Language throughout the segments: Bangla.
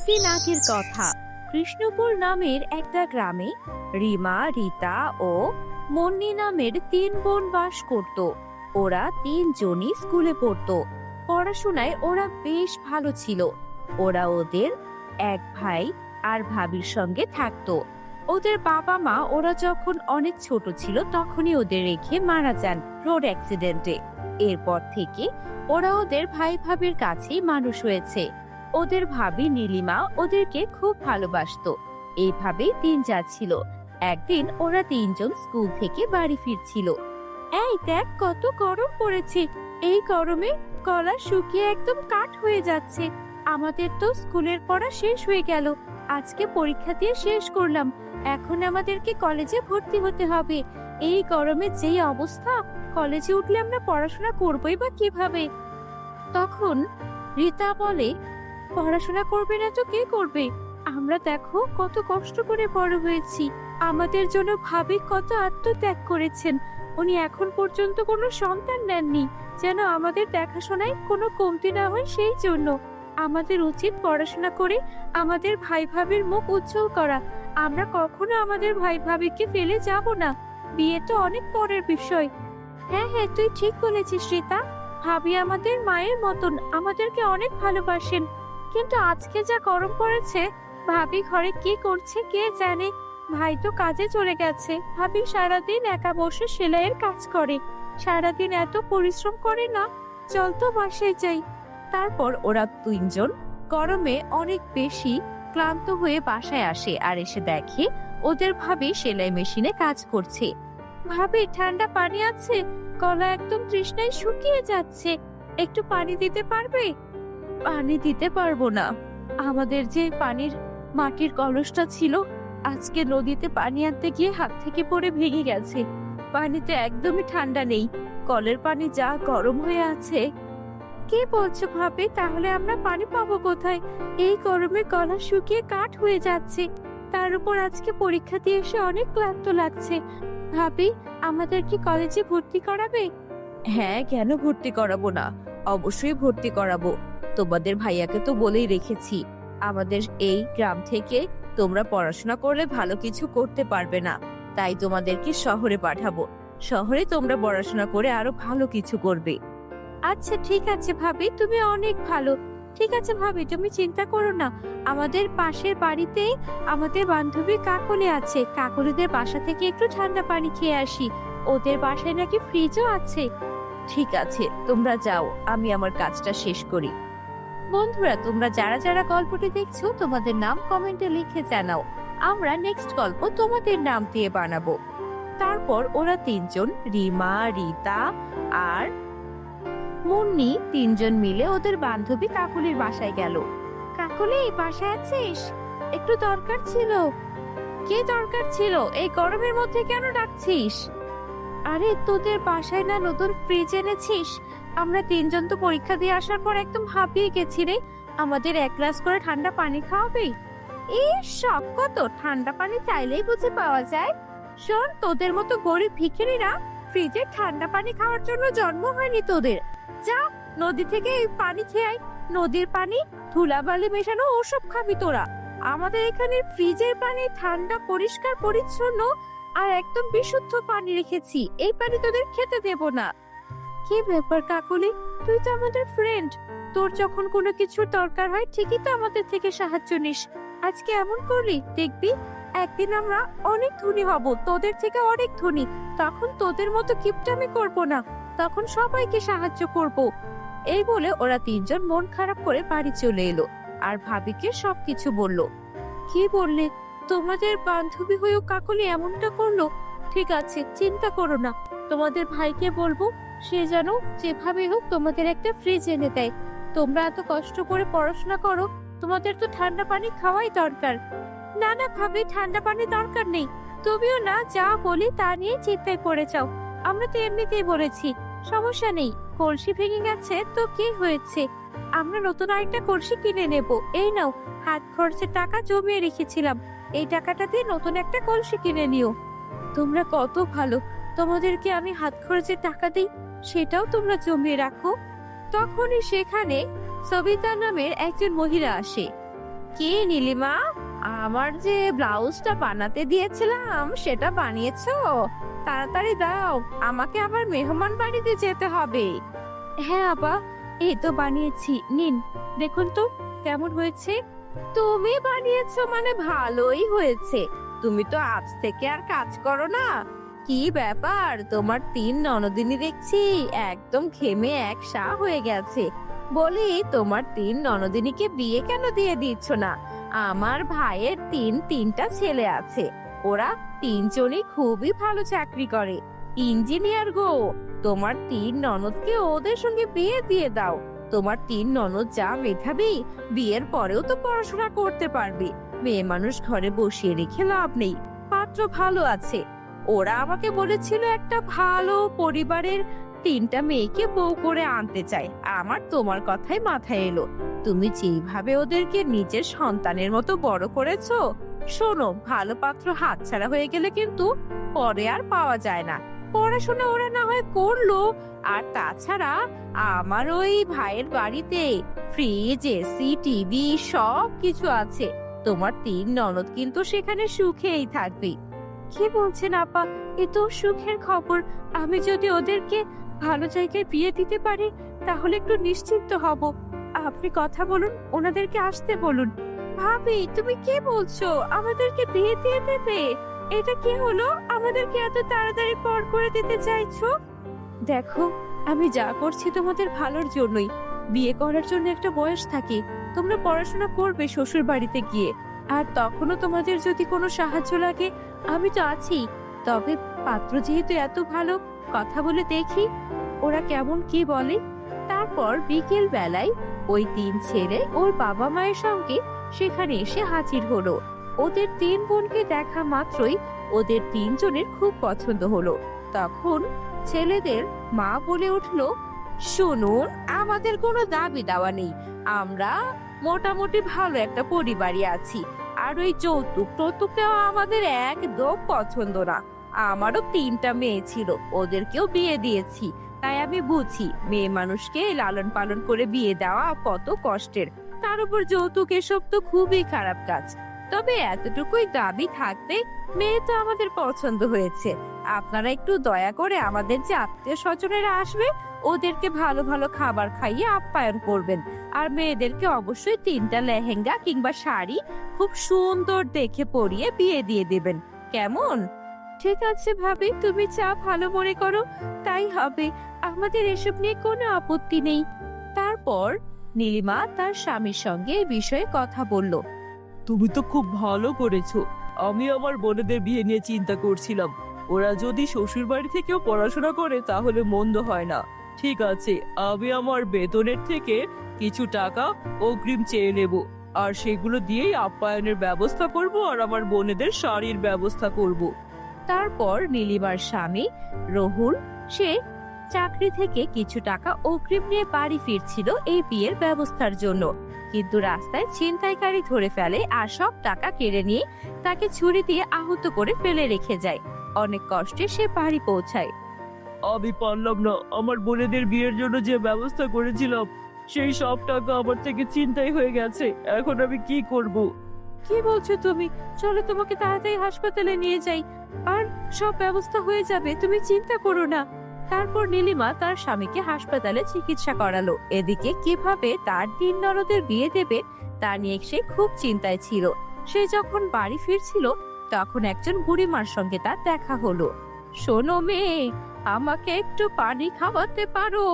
একদিন আগের কথা, কৃষ্ণপুর নামের একটা গ্রামে রিমা, রীতা ও মন্নি নামের তিন বোন বাস করত। ওরা তিনজনই স্কুলে পড়তো। পড়াশোনায় ওরা বেশ ভালো ছিল। ওরা ওদের এক ভাই আর ভাবির সঙ্গে থাকতো। ওদের বাবা মা ওরা যখন অনেক ছোট ছিল তখনই ওদের রেখে মারা যান রোড অ্যাক্সিডেন্টে। এরপর থেকে ওরা ওদের ভাই ভাবির কাছেই মানুষ হয়েছে। ওদের ভাবি নীলিমা ওদেরকে খুব ভালোবাসতো। এইভাবেই দিন যাচ্ছিল। একদিন ওরা তিনজন স্কুল থেকে বাড়ি ফিরছিল। এই দেখ, কত গরম পড়েছে। এই গরমে গলা শুকিয়ে একদম কাঠ হয়ে যাচ্ছে। আমাদের তো স্কুলের পড়া শেষ হয়ে গেল। আজকে পরীক্ষা দিয়ে শেষ করলাম। এখন আমাদেরকে কলেজে ভর্তি হতে হবে। এই গরমে যেই অবস্থা, কলেজে উঠলে আমরা পড়াশোনা করবোই বা কিভাবে? তখন রীতা বলে, পড়াশোনা করবে না তো কে করবে? আমরা দেখো কত কষ্ট করে বড় হয়েছি। আমাদের জন্য ভাবি কত আত্মত্যাগ করেছেন। উনি এখন পর্যন্ত কোনো সন্তান নেননি, যেন আমাদের দেখাশোনায় কোনো কমতি না হয়। সেই জন্য আমাদের উচিত পড়াশোনা করে আমাদের ভাই ভাবির মুখ উজ্জ্বল করা। আমরা কখনো আমাদের ভাই ভাবিকে ফেলে যাব না। বিয়ে তো অনেক পরের বিষয়। হ্যাঁ হ্যাঁ, তুই ঠিক বলেছিস রীতা। ভাবি আমাদের মায়ের মতন, আমাদেরকে অনেক ভালোবাসেন। কিন্তু আজকে যা গরম পড়েছে, ভাবি ঘরে কি করছে কে জানে। ভাই তো কাজে চলে গেছে। ভাবি সারাদিন একা বসে সেলাইয়ের কাজ করে। সারাদিন এত পরিশ্রম করে না। চল তো বাসায় যাই। তারপর ওরা তিনজন গরমে অনেক বেশি ক্লান্ত হয়ে বাসায় আসে আর এসে দেখে ওদের ভাবি সেলাই মেশিনে কাজ করছে। ভাবি, ঠান্ডা পানি আছে? গলা একদম তৃষ্ণায় শুকিয়ে যাচ্ছে। একটু পানি দিতে পারবে? পানি দিতে পারবো না। আমাদের যে পানির মাটির কলসটা ছিল, আজকে নদীতে পানি আনতে গিয়ে হাত থেকে পড়ে ভেঙে গেছে। পানিতে একদমই ঠান্ডা নেই। কলের পানি যা গরম হয়ে আছে। কে বলছো ভাবি? তাহলে আমরা পানি পাবো কোথায়? এই গরমে গলা শুকিয়ে কাঠ হয়ে যাচ্ছে। তার উপর আজকে পরীক্ষা দিয়ে এসে অনেক ক্লান্ত লাগছে। ভাবি, আমাদের কি কলেজে ভর্তি করাবে? হ্যাঁ, কেন ভর্তি করাবো না? অবশ্যই ভর্তি করাবো। তোমাদের ভাইয়াকে তো বলেই রেখেছি, আমাদের এই গ্রাম থেকে তোমরা পড়াশোনা করলে ভালো কিছু করতে পারবে না, তাই তোমাদেরকে শহরে পাঠাবো। শহরে তোমরা পড়াশোনা করে আরো ভালো কিছু করবে। আচ্ছা ঠিক আছে ভাবি, তুমি অনেক ভালো। ঠিক আছে ভাবি, তুমি চিন্তা করো না। আমাদের পাশের বাড়িতে আমাদের বান্ধবী কাকলি আছে। কাকলিদের বাসা থেকে একটু ঠান্ডা পানি খেয়ে আসি। ওদের বাসায় নাকি ফ্রিজও আছে। ঠিক আছে, তোমরা যাও, আমি আমার কাজটা শেষ করি। বন্ধুরা, তোমরা যারা যারা গল্পটি দেখছো, তোমাদের নাম কমেন্টে লিখে জানাও। আমরা নেক্সট গল্প তোমাদের নাম দিয়ে বানাবো। তারপর ওরা তিনজন, রিমা, রীতা আর মুন্নি, তিনজন মিলে ওদের বান্ধবী কাকুলির বাসায় গেল। কাকুলি, বাসায় আছিস? একটু দরকার ছিল। কে দরকার ছিল? এই গরমের মধ্যে কেন ডাকছিস? আরে, তোদের বাসায় না নতুন ফ্রিজ এনেছিস? আমরা তিনজন তো পরীক্ষা দিয়ে আসার পর একদম হাঁপিয়ে গেছি রে। আমাদের এক গ্লাস করে ঠান্ডা পানি খাওয়াবি? সব কত ঠান্ডা পানি চাইলেই বুঝে পাওয়া যায়? শোন, তোদের মতো গরিব ভিখিরিরা ফ্রিজের ঠান্ডা পানি খাওয়ার জন্য জন্ম হয়নি তোদের। যা, নদী থেকে এই পানি খেয়ে আয়। নদীর পানি ধুলাবালি মেশানো, ওসব খাবি তোরা। আমাদের এখানে ফ্রিজের পানি ঠান্ডা, পরিষ্কার পরিচ্ছন্ন আর একদম বিশুদ্ধ পানি রেখেছি। এই পানি তোদের খেতে দেব না। কি ব্যাপার কাকুলি, তুই তো আমাদের ফ্রেন্ড। তোর যখন কোনো কিছুর দরকার হয় ঠিকই তো আমাদের থেকে সাহায্য নিস। আজকে এমন করলি, দেখবি একদিন আমরা অনেক ধনী হব, তোদের থেকে অনেক ধনী। তখন তোদের মতো কিপটামি করব না, তখন সবাইকে সাহায্য করব। এই বলে ওরা তিনজন মন খারাপ করে বাড়ি চলে এলো আর ভাবিকে সবকিছু বলল। কি বললে? তোমাদের বান্ধবী হয়েও কাকলি এমনটা করলো? ঠিক আছে, চিন্তা করো না। তোমাদের ভাইকে বলবো, সে যেন যেভাবে হোক তোমাদের একটা ফ্রিজ এনে দেয়। তোমরা এত কষ্ট করে পড়াশোনা করো, তোমাদের তো ঠান্ডা পানি খাওয়াই দরকার। না না ভাবি, ঠান্ডা পানি দরকার নেই। তুমিও না যা বলি তা নিয়ে চিন্তায় পড়ে যাও। আমরা তো এমনিতেই বলেছি, সমস্যা নেই। কলসি ভেঙে গেছে তো কি হয়েছে? আমরা নতুন আরেকটা কলসি কিনে নেব। এই নাও, হাত খরচের টাকা জমিয়ে রেখেছিলাম, এই টাকাটা দিয়ে নতুন একটা কলসি কিনে নিও। তোমরা কত ভালো, তোমাদেরকে আমি হাত খরচের টাকা দিই, সেটাও তোমরা জমিয়ে রাখো। তখনই সেখানে সবিতা নামের একজন মহিলা আসে। কি নীলিমা, আমার যে ব্লাউজটা বানাতে দিয়েছিলাম সেটা বানিয়েছো? তাড়াতাড়ি দাও, আমাকে আবার মেহমান বাড়িতে যেতে হবে। হ্যাঁ আপা, এই তো বানিয়েছি, নিন দেখুন তো কেমন হয়েছে। তুমি বানিয়েছো মানে ভালোই হয়েছে। তুমি তো আজ থেকে আর কাজ করো না? কি ব্যাপার, তোমার তিন ননদিনী দেখছি একদম ঘেমে একসা হয়ে গেছে। বলি, তোমার তিন ননদিনীকে বিয়ে কেন দিয়ে দিচ্ছ না? আমার ভাইয়ের তিনটা ছেলে আছে, ওরা তিনজনই খুবই ভালো চাকরি করে, ইঞ্জিনিয়ার গো। তোমার তিন ননদকে ওদের সঙ্গে বিয়ে দিয়ে দাও। তোমার তিন ননদ যা মেধাবী, বিয়ের পরেও তো পড়াশোনা করতে পারবে। মেয়ে মানুষ ঘরে বসিয়ে রেখে লাভ নেই, পাত্র ভালো আছে। ওরা আমাকে বলেছিল একটা ভালো পরিবারের তিনটা মেয়েকে বউ করে আনতে চায়। আমার তোমার কথাই মাথায় এলো। তুমি যেভাবে ওদেরকে নিজের সন্তানের মতো বড় করেছো, শোনো, ভালো পাত্র হাতছাড়া হয়ে গেলে কিন্তু পরে আর পাওয়া যায় না। পড়াশোনা ওরা না হয় করলো, আর তাছাড়া আমার ওই ভাইয়ের বাড়িতে ফ্রিজ, এসি, টিভি সব কিছু আছে। তোমার তিন ননদ কিন্তু সেখানে সুখেই থাকবে। কি বলছেন আপা, এ তো সুখের খবর। আমি যদি ওদেরকে ভালো জায়গায় বিয়ে দিতে পারি তাহলে একটু নিশ্চিন্ত হব। আপনি কথা বলুন, ওনাদেরকে আসতে বলুন। ভাবি, তুমি কি বলছো? আমাদেরকে বিয়ে দিয়ে দেবে? এটা কি হলো? আমাদেরকে এত তাড়াতাড়ি পর করে দিতে চাইছো? দেখো, আমি যা করছি তোমাদের ভালোর জন্যই। বিয়ে করার জন্য একটা বয়স থাকে, তোমরা পড়াশোনা করবে শ্বশুর বাড়িতে গিয়ে। আর তখনও তোমাদের যদি কোনো সাহায্য লাগে আমি তো আছি। তবে পাত্র যেহেতু এত ভালো, কথা বলে দেখি ওরা কেমন কি বলে। তারপর বিকেল বেলায় ওই তিন ছেলে ওর বাবা মায়ের সঙ্গে সেখানে এসে হাজির হলো। ওদের তিন বোনকে দেখা মাত্রই ওদের তিনজনের খুব পছন্দ হলো। তখন ছেলেদের মা বলে উঠলো, শুনুন, আমাদের কোনো দাবি দাওয়া নেই। আমরা মোটামুটি ভালো একটা পরিবারই আছি। আর ওই যৌতুকটাও আমাদের একদম পছন্দ না। আমারও তিনটা মেয়ে ছিল, ওদেরকেও বিয়ে দিয়েছি। তাই আমি বুঝি মেয়ে মানুষকে লালন পালন করে বিয়ে দেওয়া কত কষ্টের। তার উপর যৌতুক, এসব তো খুবই খারাপ কাজ। তবে এতটুকুই দাবি থাকতে মেয়ে তো আমাদের পছন্দ হয়েছে। আপনারা একটু দয়া করে আমাদের যে আত্মীয় স্বজনেরা আসবে ওদেরকে ভালো ভালো খাবার খাইয়ে আপ্যায়ন করবেন। আর মেয়েদেরকে অবশ্যই তিনটা লেহেঙ্গা কিংবা শাড়ি খুব সুন্দর দেখে পরিয়ে বিয়ে দিয়ে দেবেন, কেমন? ঠিক আছে ভাবি, তুমি যা ভালো মনে করো তাই হবে। আমাদের এসব নিয়ে কোনো আপত্তি নেই। তারপর নীলিমা তার স্বামীর সঙ্গে এই বিষয়ে কথা বলল। তুমি তো খুব ভালো করেছো। আমি আমার বোনেদের বিয়ে নিয়ে চিন্তা করছিলাম, ওরা যদি শ্বশুর বাড়ি থেকেও পড়াশোনা করে তাহলে মন্দ হয় না। ঠিক আছে, আমি আমার বেতনের থেকে কিছু টাকা অগ্রিম চেয়ে নেব, আর সেগুলো দিয়েই আপ্যায়নের ব্যবস্থা করব, আর আমার বোনেদের শাড়ির ব্যবস্থা করব। তারপর নীলিমার স্বামী রহুল, সে চাকরি থেকে কিছু টাকা অগ্রিম নিয়ে বাড়ি ফিরছিল এই বিয়ের ব্যবস্থার জন্য। কিন্তু রাস্তায় ছিনতাইকারী ধরে ফেলে আর সব টাকা কেড়ে নিয়ে তাকে ছুরি দিয়ে আহত করে ফেলে রেখে যায়। অনেক কষ্টে সে বাড়ি পৌঁছায়। আমি পারলাম না, আমার বোনেদের বিয়ের জন্য যে ব্যবস্থা করেছিলাম সেই সব টাকা আমার থেকে ছিনতাই হয়ে গেছে। এখন আমি কি করব? কি বলছো তুমি? চলো তোমাকে তাড়াতাড়ি হাসপাতালে নিয়ে যাই, আর সব ব্যবস্থা হয়ে যাবে, তুমি চিন্তা করো না। তারপর নীলিমা তার স্বামীকে হাসপাতালে চিকিৎসা করালো। এদিকে কিভাবে তার তিন ননদের বিয়ে দেবে তা নিয়ে সে খুব চিন্তায় ছিল। সে যখন বাড়ি ফিরছিল তখন একজন বুড়িমার সঙ্গে তার দেখা হলো। শোনো মেয়ে, আমাকে একটু পানি খাওয়াতে পারো?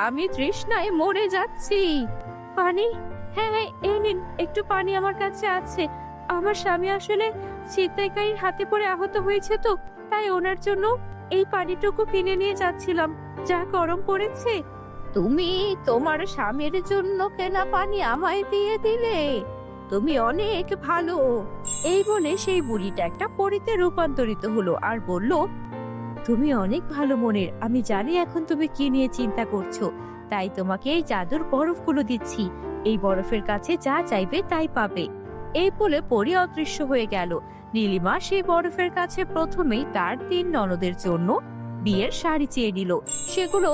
আমি তৃষ্ণায় মরে যাচ্ছি। পানি? হ্যাঁ হ্যাঁ, এই নিন, একটু পানি আমার কাছে আছে। আমার স্বামী আসলে ছিনতাইকারীর হাতে পড়ে আহত হয়েছে, তো তাই ওনার জন্য এই পানিটুকু কিনে নিয়ে যাচ্ছিলাম। যা গরম পড়েছে। তুমি তোমার স্বামীর জন্য কেনা পানি আমায় দিয়ে দিলে? তুমি অনেক ভালো। এই বলে সেই বুড়িটা একটা পরীতে রূপান্তরিত হলো আর বলল, তুমি অনেক ভালো মনের। আমি জানি এখন তুমি কি নিয়ে চিন্তা করছো, তাই তোমাকে এই জাদুর বরফগুলো দিচ্ছি। এই বরফের কাছে যা চাইবে তাই পাবে। এই বলে পরী অদৃশ্য হয়ে গেল। নীলিমা সেই বরফের কাছে প্রথমেই তার তিন ননদের জন্য বিয়ের শাড়ি চেয়ে নিল। সেগুলো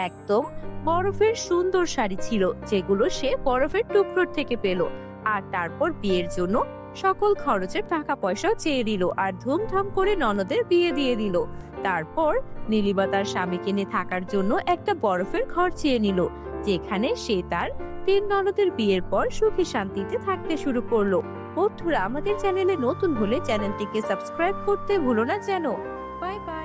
একদম বরফের সুন্দর শাড়ি ছিল, যেগুলো সে বরফের টুকরোর থেকে পেল। আর তারপর বিয়ের জন্য সকল খরচের টাকা পয়সাও চেয়ে নিল আর ধুমধাম করে ননদের বিয়ে দিয়ে দিল। তারপর নীলিমা তার স্বামীকে নিয়ে থাকার জন্য একটা বরফের ঘর চেয়ে নিল, যেখানে সে তার 3 ননদের বিয়ের পর সুখে শান্তিতে থাকতে শুরু করলো। বন্ধুরা, আমাদের চ্যানেলে নতুন হলে চ্যানেলটিকে সাবস্ক্রাইব করতে ভুলো না যেন। Bye bye.